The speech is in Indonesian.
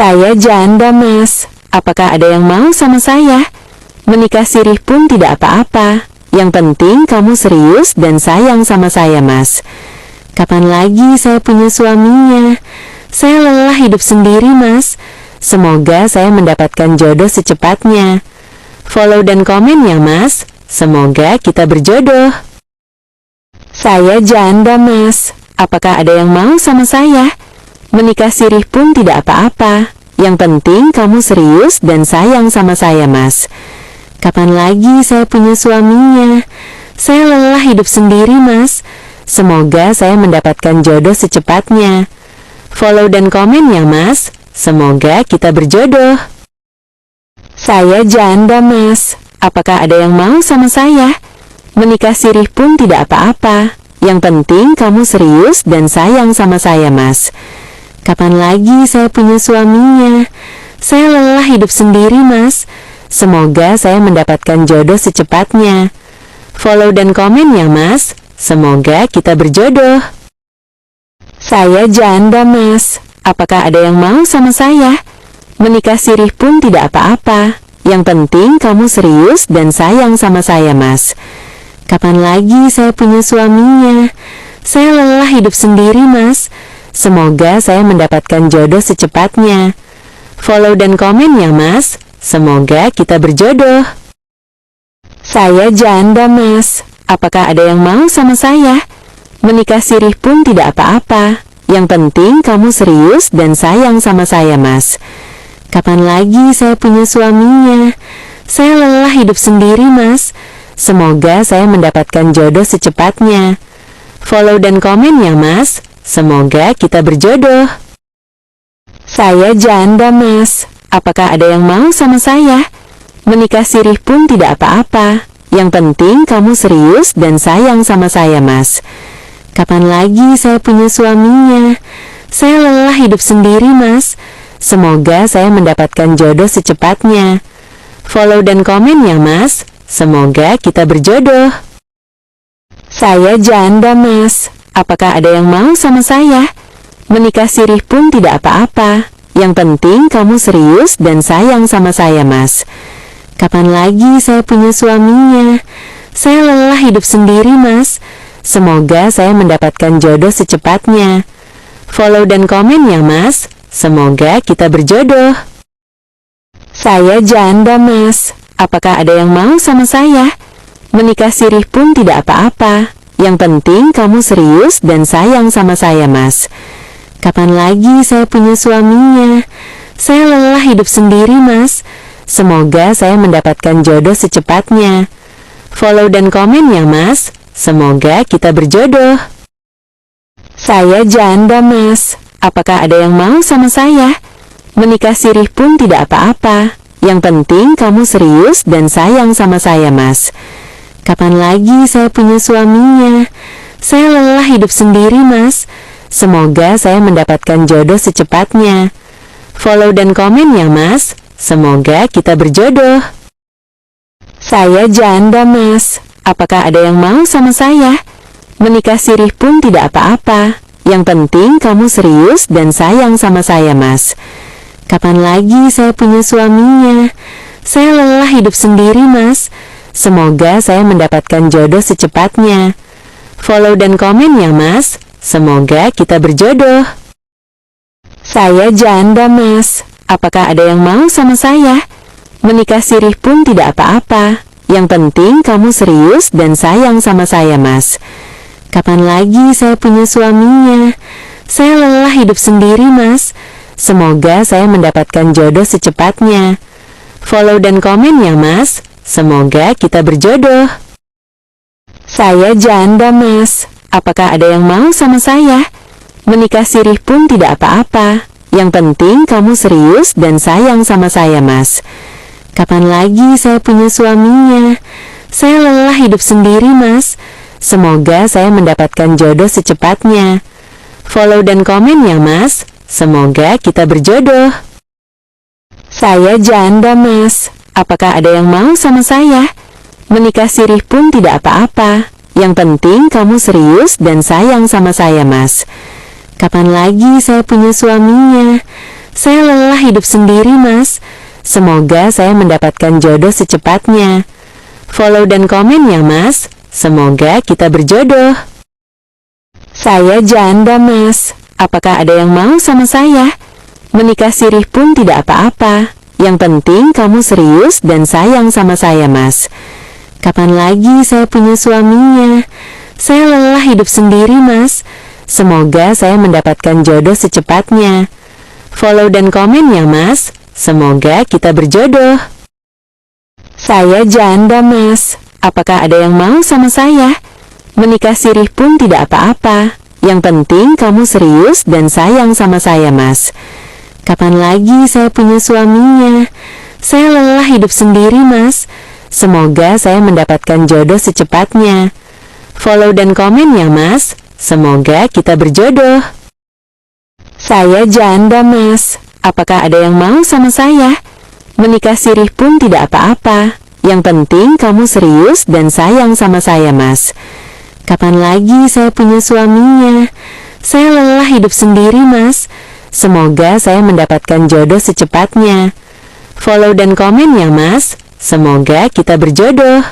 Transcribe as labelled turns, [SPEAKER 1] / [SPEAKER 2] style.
[SPEAKER 1] Saya janda, Mas. Apakah ada yang mau sama saya? Menikah sirih pun tidak apa-apa. Yang penting kamu serius dan sayang sama saya, Mas. Kapan lagi saya punya suaminya? Saya lelah hidup sendiri, Mas. Semoga saya mendapatkan jodoh secepatnya. Follow dan komen ya, Mas. Semoga kita berjodoh. Saya janda, Mas. Apakah ada yang mau sama saya? Menikah sirih pun tidak apa-apa. Yang penting kamu serius dan sayang sama saya, Mas. Kapan lagi saya punya suaminya? Saya lelah hidup sendiri, Mas. Semoga saya mendapatkan jodoh secepatnya. Follow dan komen ya, Mas. Semoga kita berjodoh. Saya janda, Mas. Apakah ada yang mau sama saya? Menikah sirih pun tidak apa-apa. Yang penting kamu serius dan sayang sama saya, Mas. Kapan lagi saya punya suaminya? Saya lelah hidup sendiri, Mas. Semoga saya mendapatkan jodoh secepatnya. Follow dan komen ya, Mas. Semoga kita berjodoh. Saya janda, Mas. Apakah ada yang mau sama saya? Menikah sirih pun tidak apa-apa. Yang penting kamu serius dan sayang sama saya, Mas. Kapan lagi saya punya suaminya? Saya lelah hidup sendiri, Mas. Semoga saya mendapatkan jodoh secepatnya. Follow dan komen ya, Mas. Semoga kita berjodoh. Saya janda, Mas. Apakah ada yang mau sama saya? Menikah sirih pun tidak apa-apa. Yang penting kamu serius dan sayang sama saya, Mas. Kapan lagi saya punya suaminya? Saya lelah hidup sendiri, Mas. Semoga saya mendapatkan jodoh secepatnya. Follow dan komen ya, Mas. Semoga kita berjodoh. Saya janda, Mas. Apakah ada yang mau sama saya? Menikah sirih pun tidak apa-apa. Yang penting kamu serius dan sayang sama saya, Mas. Kapan lagi saya punya suaminya? Saya lelah hidup sendiri, Mas. Semoga saya mendapatkan jodoh secepatnya. Follow dan komen ya, Mas. Semoga kita berjodoh. Saya janda, Mas. Apakah ada yang mau sama saya? Menikah sirih pun tidak apa-apa. Yang penting kamu serius dan sayang sama saya, Mas. Kapan lagi saya punya suaminya? Saya lelah hidup sendiri, Mas. Semoga saya mendapatkan jodoh secepatnya. Follow dan komen ya, Mas. Semoga kita berjodoh. Saya janda, Mas. Apakah ada yang mau sama saya? Menikah sirih pun tidak apa-apa. Yang penting kamu serius dan sayang sama saya, Mas. Kapan lagi saya punya suaminya? Saya lelah hidup sendiri, Mas. Semoga saya mendapatkan jodoh secepatnya. Follow dan komen ya, Mas. Semoga kita berjodoh. Saya janda, Mas. Apakah ada yang mau sama saya? Menikah sirih pun tidak apa-apa. Yang penting kamu serius dan sayang sama saya, Mas. Kapan lagi saya punya suaminya? Saya lelah hidup sendiri, Mas. Semoga saya mendapatkan jodoh secepatnya. Follow dan komen ya, Mas. Semoga kita berjodoh. Saya janda, Mas. Apakah ada yang mau sama saya? Menikah sirih pun tidak apa-apa. Yang penting kamu serius dan sayang sama saya, Mas. Kapan lagi saya punya suaminya? Saya lelah hidup sendiri, Mas. Semoga saya mendapatkan jodoh secepatnya. Follow dan komen ya, Mas. Semoga kita berjodoh. Saya janda, Mas. Apakah ada yang mau sama saya? Menikah sirih pun tidak apa-apa. Yang penting kamu serius dan sayang sama saya, Mas. Kapan lagi saya punya suaminya? Saya lelah hidup sendiri, Mas. Semoga saya mendapatkan jodoh secepatnya. Follow dan komen ya, Mas. Semoga kita berjodoh. Saya janda, Mas. Apakah ada yang mau sama saya? Menikah sirih pun tidak apa-apa. Yang penting kamu serius dan sayang sama saya, Mas. Kapan lagi saya punya suaminya? Saya lelah hidup sendiri, Mas. Semoga saya mendapatkan jodoh secepatnya. Follow dan komen ya, Mas. Semoga kita berjodoh. Saya janda, Mas. Apakah ada yang mau sama saya? Menikah sirih pun tidak apa-apa. Yang penting kamu serius dan sayang sama saya, Mas. Kapan lagi saya punya suaminya? Saya lelah hidup sendiri, Mas. Semoga saya mendapatkan jodoh secepatnya. Follow dan komen ya, Mas. Semoga kita berjodoh. Saya janda, Mas. Apakah ada yang mau sama saya? Menikah sirih pun tidak apa-apa. Yang penting kamu serius dan sayang sama saya, Mas. Kapan lagi saya punya suaminya? Saya lelah hidup sendiri, Mas. Semoga saya mendapatkan jodoh secepatnya. Follow dan komen ya, Mas. Semoga kita berjodoh. Saya janda, Mas. Apakah ada yang mau sama saya? Menikah sirih pun tidak apa-apa. Yang penting kamu serius dan sayang sama saya, Mas. Kapan lagi saya punya suaminya? Saya lelah hidup sendiri, Mas. Semoga saya mendapatkan jodoh secepatnya. Follow dan komen ya, Mas. Semoga kita berjodoh. Saya janda, Mas. Apakah ada yang mau sama saya? Menikah sirih pun tidak apa-apa. Yang penting kamu serius dan sayang sama saya, Mas. Kapan lagi saya punya suaminya? Saya lelah hidup sendiri, Mas. Semoga saya mendapatkan jodoh secepatnya. Follow dan komen ya, Mas. Semoga kita berjodoh.